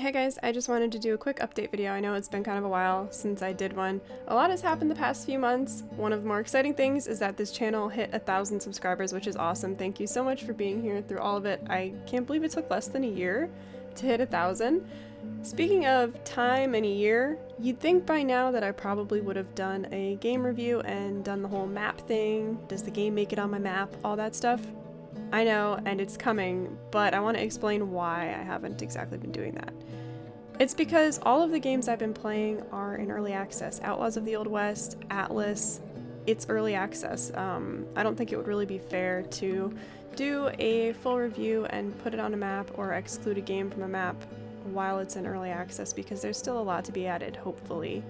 Hey guys, I just wanted to do a quick update video. I know it's been kind of a while since I did one. A lot has happened the past few months. One of the more exciting things is that this channel hit 1,000 subscribers, which is awesome. Thank you so much for being here through all of it. I can't believe it took less than a year to hit 1,000. Speaking of time and a year, you'd think by now that I probably would have done a game review and done the whole map thing. Does the game make it on my map? All that stuff. I know, and it's coming, but I want to explain why I haven't exactly been doing that. It's because all of the games I've been playing are in early access. Outlaws of the Old West, Atlas, it's early access. I don't think it would really be fair to do a full review and put it on a map or exclude a game from a map while it's in early access, because there's still a lot to be added, hopefully,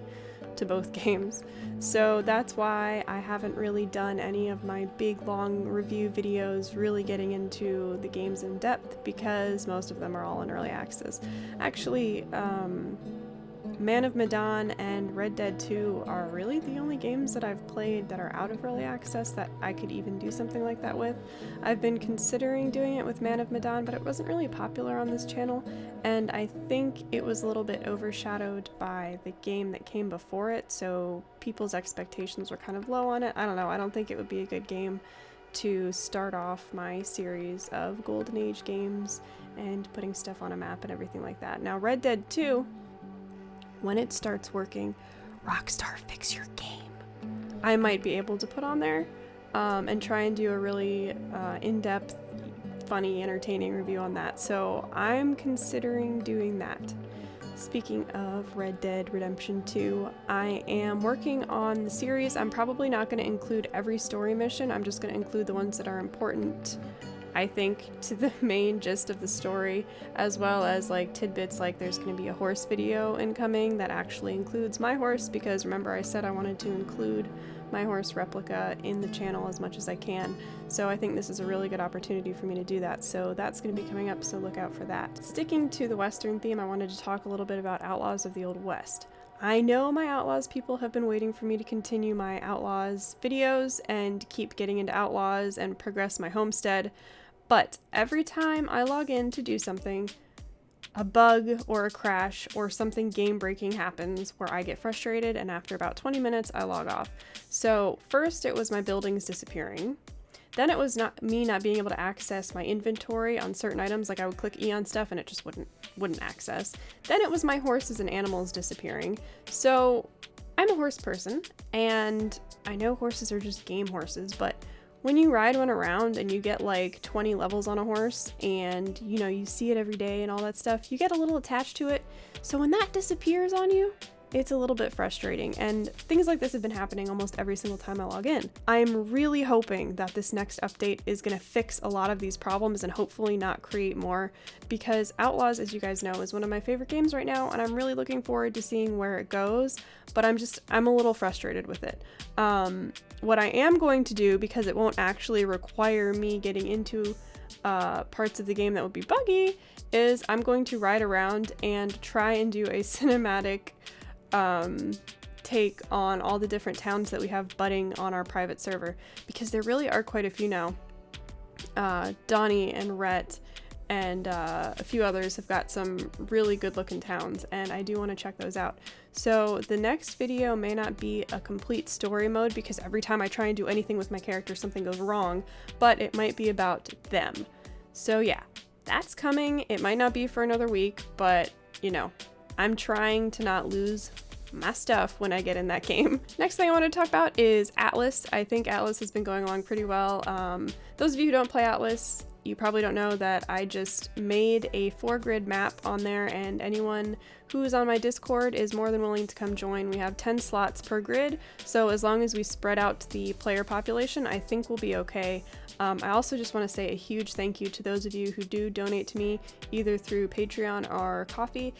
to both games. So that's why I haven't really done any of my big long review videos really getting into the games in depth, because most of them are all in early access. Actually, Man of Medan and Red Dead 2 are really the only games that I've played that are out of early access that I could even do something like that with. I've been considering doing it with Man of Medan, but it wasn't really popular on this channel, and I think it was a little bit overshadowed by the game that came before it, so people's expectations were kind of low on it. I don't know, I don't think it would be a good game to start off my series of Golden Age games and putting stuff on a map and everything like that. Now, Red Dead 2, when it starts working, Rockstar fix your game, I might be able to put on there and try and do a really in-depth, funny, entertaining review on that. So I'm considering doing that. Speaking of Red Dead Redemption 2, I am working on the series. I'm probably not going to include every story mission. I'm just going to include the ones that are important, I think, to the main gist of the story, as well as like tidbits, like there's going to be a horse video incoming that actually includes my horse, because remember I said I wanted to include my horse Replica in the channel as much as I can. So I think this is a really good opportunity for me to do that. So that's going to be coming up, so look out for that. Sticking to the Western theme, I wanted to talk a little bit about Outlaws of the Old West. I know my Outlaws people have been waiting for me to continue my Outlaws videos and keep getting into Outlaws and progress my homestead. But every time I log in to do something, a bug or a crash or something game-breaking happens where I get frustrated, and after about 20 minutes I log off. So first it was my buildings disappearing. Then it was me not being able to access my inventory on certain items, like I would click E on stuff and it just wouldn't access. Then it was my horses and animals disappearing. So I'm a horse person, and I know horses are just game horses, but when you ride one around and you get like 20 levels on a horse and you know you see it every day and all that stuff, you get a little attached to it. So when that disappears on you, it's a little bit frustrating, and things like this have been happening almost every single time I log in. I'm really hoping that this next update is going to fix a lot of these problems and hopefully not create more, because Outlaws, as you guys know, is one of my favorite games right now, and I'm really looking forward to seeing where it goes, but I'm a little frustrated with it. What I am going to do, because it won't actually require me getting into parts of the game that would be buggy, is I'm going to ride around and try and do a cinematic take on all the different towns that we have budding on our private server, because there really are quite a few now. Donnie and Rhett and a few others have got some really good looking towns, and I do want to check those out. So the next video may not be a complete story mode, because every time I try and do anything with my character something goes wrong, but it might be about them. So yeah, that's coming. It might not be for another week, but you know, I'm trying to not lose my stuff when I get in that game. Next thing I want to talk about is Atlas. I think Atlas has been going along pretty well. Those of you who don't play Atlas, you probably don't know that I just made a 4-grid map on there, and anyone who is on my Discord is more than willing to come join. We have 10 slots per grid, so as long as we spread out the player population, I think we'll be okay. I also just want to say a huge thank you to those of you who do donate to me, either through Patreon or Ko-fi.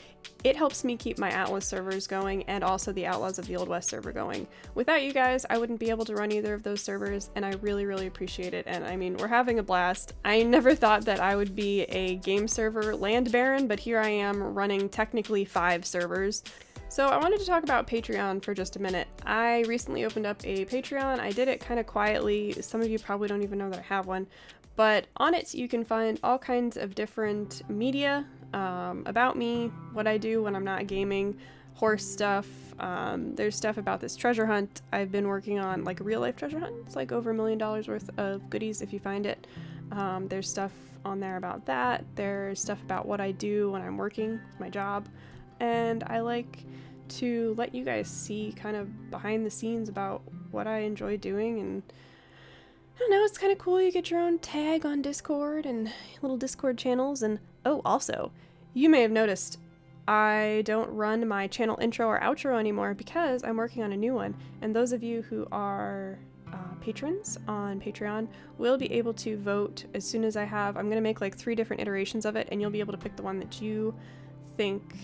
It helps me keep my Atlas servers going, and also the Outlaws of the Old West server going. Without you guys, I wouldn't be able to run either of those servers, and I really, really appreciate it. And I mean, we're having a blast. I never thought that I would be a game server land baron, but here I am running technically 5 servers. So I wanted to talk about Patreon for just a minute. I recently opened up a Patreon. I did it kind of quietly. Some of you probably don't even know that I have one, but on it you can find all kinds of different media about me, what I do when I'm not gaming, horse stuff. There's stuff about this treasure hunt I've been working on, like a real life treasure hunt. It's like over $1 million worth of goodies if you find it. There's stuff on there about that. There's stuff about what I do when I'm working, my job. And I like to let you guys see kind of behind the scenes about what I enjoy doing. And I don't know, it's kind of cool. You get your own tag on Discord and little Discord channels. And oh, also, you may have noticed I don't run my channel intro or outro anymore because I'm working on a new one. And those of you who are patrons on Patreon will be able to vote as soon as I'm going to make like 3 different iterations of it, and you'll be able to pick the one that you think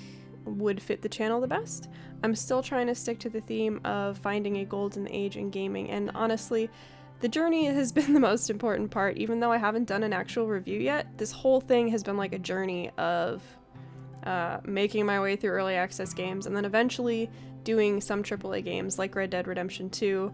would fit the channel the best. I'm still trying to stick to the theme of finding a golden age in gaming, and honestly, the journey has been the most important part. Even though I haven't done an actual review yet, this whole thing has been like a journey of making my way through early access games and then eventually doing some AAA games like Red Dead Redemption 2.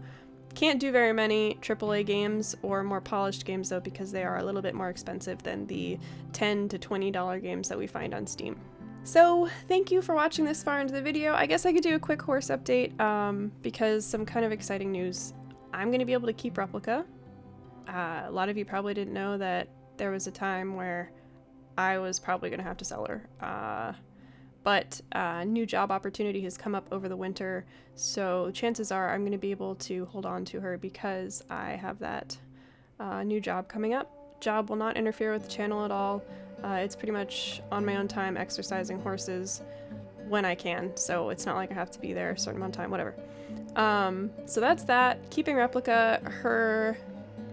Can't do very many AAA games or more polished games though, because they are a little bit more expensive than the $10 to $20 games that we find on Steam. So thank you for watching this far into the video. I guess I could do a quick horse update because some kind of exciting news. I'm going to be able to keep Replica. A lot of you probably didn't know that there was a time where I was probably going to have to sell her. But a new job opportunity has come up over the winter, so chances are I'm going to be able to hold on to her because I have that new job coming up. Job will not interfere with the channel at all. It's pretty much on my own time exercising horses when I can, so it's not like I have to be there a certain amount of time, whatever. So that's that. Keeping Replica, her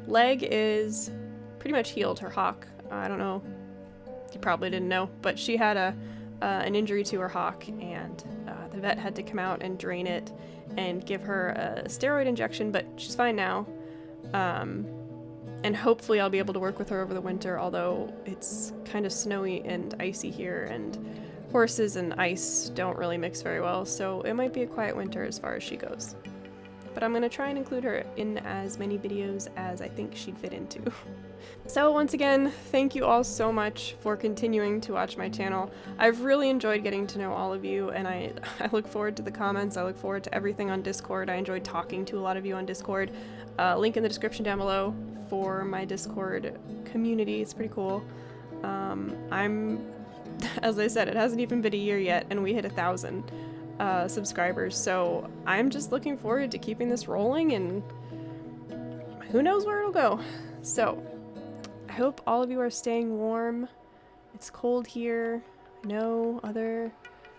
leg is pretty much healed, her hock. I don't know, you probably didn't know, but she had an injury to her hock, and the vet had to come out and drain it and give her a steroid injection, but she's fine now. And hopefully I'll be able to work with her over the winter, although it's kind of snowy and icy here, and horses and ice don't really mix very well, so it might be a quiet winter as far as she goes. But I'm going to try and include her in as many videos as I think she'd fit into. So once again, thank you all so much for continuing to watch my channel. I've really enjoyed getting to know all of you, and I look forward to the comments. I look forward to everything on Discord. I enjoyed talking to a lot of you on Discord. Link in the description down below for my Discord community. It's pretty cool. As I said, it hasn't even been a year yet, and we hit 1,000 subscribers, so I'm just looking forward to keeping this rolling, and who knows where it'll go. So I hope all of you are staying warm. It's cold here. I know other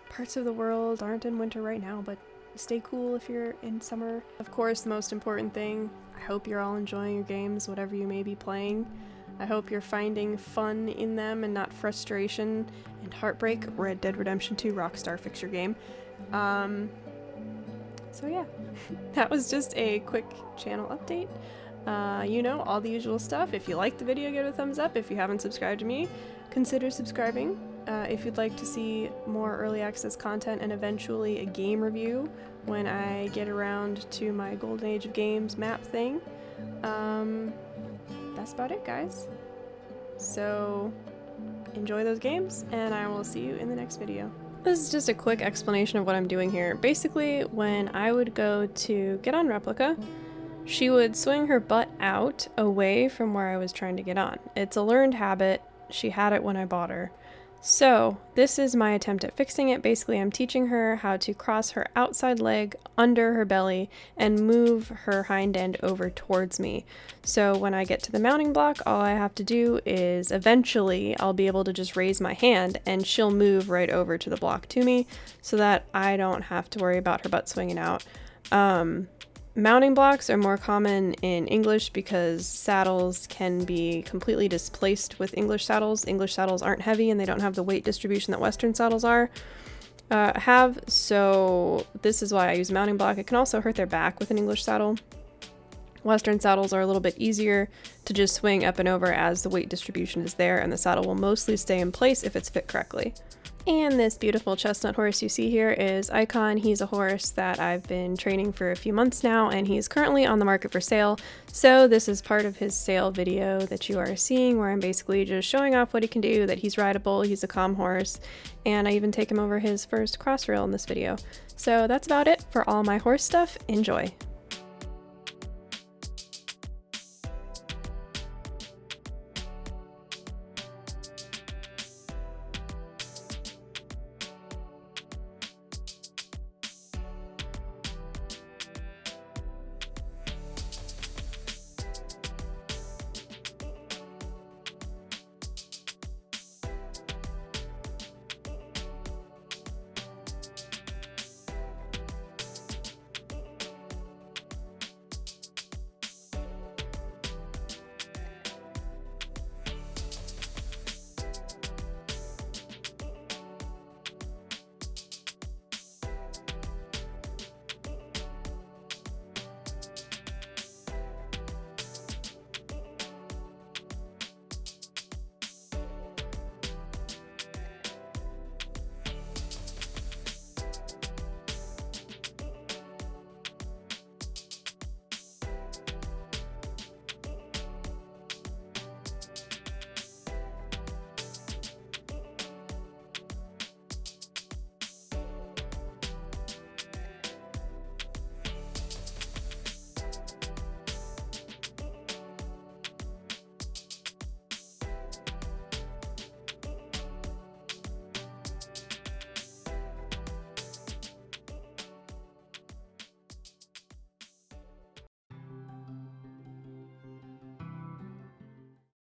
parts of the world aren't in winter right now, but stay cool if you're in summer. Of course, the most important thing, I hope you're all enjoying your games, whatever you may be playing. I hope you're finding fun in them and not frustration and heartbreak. Red Dead Redemption 2 Rockstar, fix your game. So yeah, that was just a quick channel update. You know, all the usual stuff. If you liked the video, give it a thumbs up. If you haven't subscribed to me, consider subscribing. If you'd like to see more early access content and eventually a game review when I get around to my Golden Age of Games map thing. That's about it, guys. So enjoy those games, and I will see you in the next video. This is just a quick explanation of what I'm doing here. Basically, when I would go to get on Replica, she would swing her butt out away from where I was trying to get on. It's a learned habit. She had it when I bought her. So this is my attempt at fixing it. Basically, I'm teaching her how to cross her outside leg under her belly and move her hind end over towards me. So when I get to the mounting block, all I have to do is eventually I'll be able to just raise my hand and she'll move right over to the block to me so that I don't have to worry about her butt swinging out. Mounting blocks are more common in English because saddles can be completely displaced with English saddles. English saddles aren't heavy and they don't have the weight distribution that Western saddles have, so this is why I use mounting block. It can also hurt their back with an English saddle. Western saddles are a little bit easier to just swing up and over as the weight distribution is there, and the saddle will mostly stay in place if it's fit correctly. And this beautiful chestnut horse you see here is Icon. He's a horse that I've been training for a few months now, and he's currently on the market for sale. So this is part of his sale video that you are seeing, where I'm basically just showing off what he can do, that he's rideable, he's a calm horse, and I even take him over his first cross rail in this video. So that's about it for all my horse stuff. Enjoy!